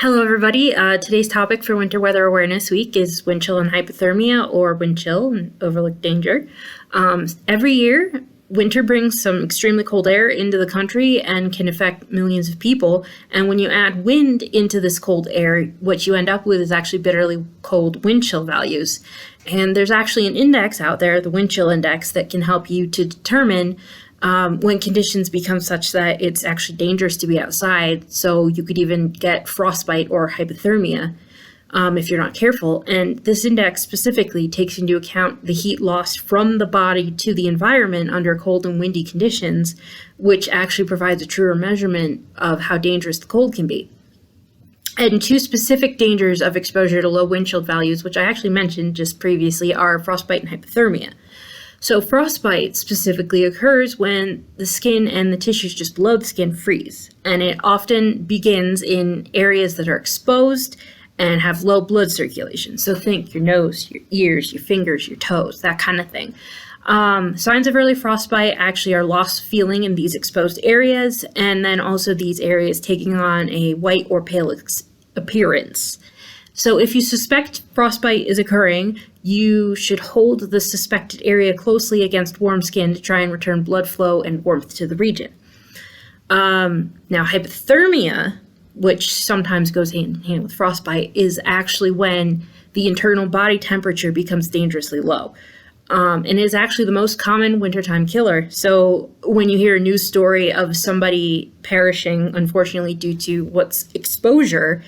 Hello, everybody. Today's topic for Winter Weather Awareness Week is wind chill and hypothermia, or wind chill and overlooked danger. Every year, winter brings some extremely cold air into the country and can affect millions of people. And when you add wind into this cold air, what you end up with is actually bitterly cold wind chill values. And there's actually an index out there, the Windchill Index, that can help you to determine when conditions become such that it's actually dangerous to be outside. So you could even get frostbite or hypothermia if you're not careful. And this index specifically takes into account the heat lost from the body to the environment under cold and windy conditions, which actually provides a truer measurement of how dangerous the cold can be. And two specific dangers of exposure to low wind chill values, which I actually mentioned just previously, are frostbite and hypothermia. So frostbite specifically occurs when the skin and the tissues just below the skin freeze, and it often begins in areas that are exposed and have low blood circulation. So think your nose, your ears, your fingers, your toes, that kind of thing. Signs of early frostbite actually are lost feeling in these exposed areas, and then also these areas taking on a white or pale appearance. So if you suspect frostbite is occurring, you should hold the suspected area closely against warm skin to try and return blood flow and warmth to the region. Now, hypothermia, which sometimes goes hand in hand with frostbite, is actually when the internal body temperature becomes dangerously low. And is actually the most common wintertime killer. So when you hear a news story of somebody perishing, unfortunately, due to what's exposure,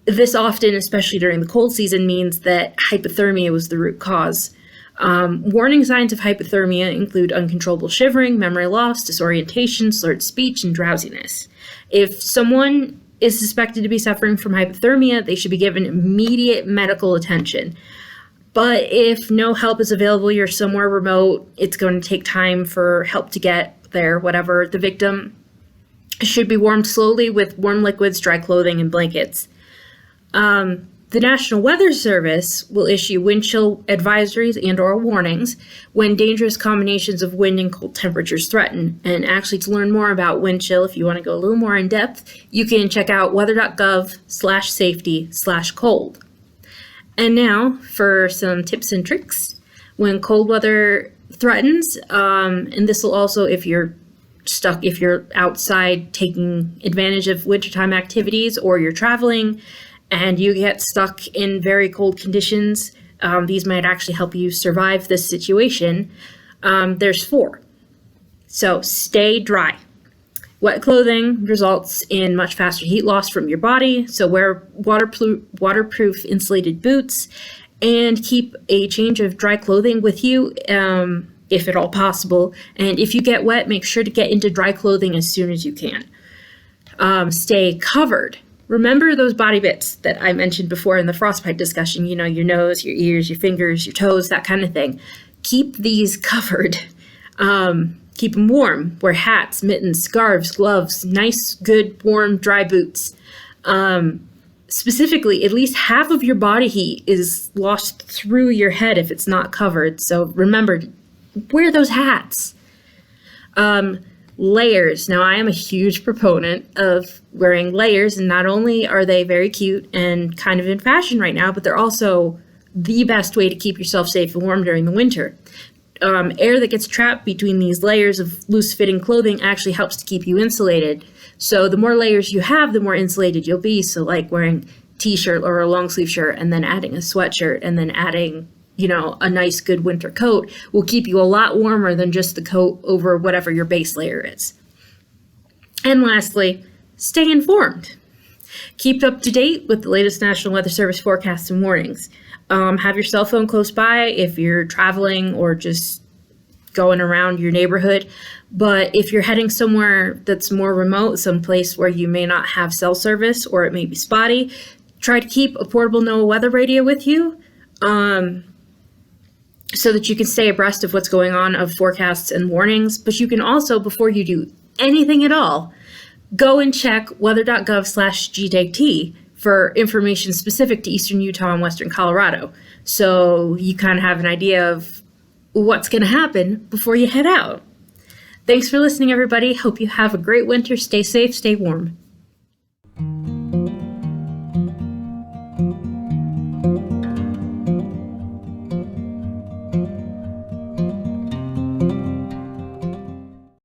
this often, especially during the cold season, means that hypothermia was the root cause. Warning signs of hypothermia include uncontrollable shivering, memory loss, disorientation, slurred speech, and drowsiness. If someone is suspected to be suffering from hypothermia, they should be given immediate medical attention. But if no help is available, you're somewhere remote, it's going to take time for help to get there, whatever. The victim should be warmed slowly with warm liquids, dry clothing, and blankets. The National Weather Service will issue wind chill advisories and/or warnings when dangerous combinations of wind and cold temperatures threaten. And actually, to learn more about wind chill, if you want to go a little more in depth, you can check out weather.gov/safety/cold. And now for some tips and tricks when cold weather threatens. And this will also, if you're outside taking advantage of wintertime activities, or you're traveling and you get stuck in very cold conditions, these might actually help you survive this situation. There's 4. So stay dry. Wet clothing results in much faster heat loss from your body, so wear waterproof insulated boots, and keep a change of dry clothing with you, if at all possible. And if you get wet, make sure to get into dry clothing as soon as you can. Stay covered. Remember those body bits that I mentioned before in the frostbite discussion, your nose, your ears, your fingers, your toes, that kind of thing. Keep these covered. Keep them warm. Wear hats, mittens, scarves, gloves, nice, good, warm, dry boots. Specifically, at least half of your body heat is lost through your head if it's not covered. So remember, wear those hats. Layers. Now, I am a huge proponent of wearing layers, and not only are they very cute and kind of in fashion right now, but they're also the best way to keep yourself safe and warm during the winter. Air that gets trapped between these layers of loose-fitting clothing actually helps to keep you insulated. So the more layers you have, the more insulated you'll be. So like wearing a t-shirt or a long-sleeve shirt and then adding a sweatshirt and then adding a nice good winter coat will keep you a lot warmer than just the coat over whatever your base layer is. And lastly, stay informed. Keep up to date with the latest National Weather Service forecasts and warnings. Have your cell phone close by if you're traveling or just going around your neighborhood. But if you're heading somewhere that's more remote, someplace where you may not have cell service or it may be spotty, try to keep a portable NOAA weather radio with you. So that you can stay abreast of what's going on of forecasts and warnings. But you can also, before you do anything at all, go and check weather.gov/GJT for information specific to Eastern Utah and Western Colorado. So you kind of have an idea of what's going to happen before you head out. Thanks for listening, everybody. Hope you have a great winter. Stay safe, stay warm.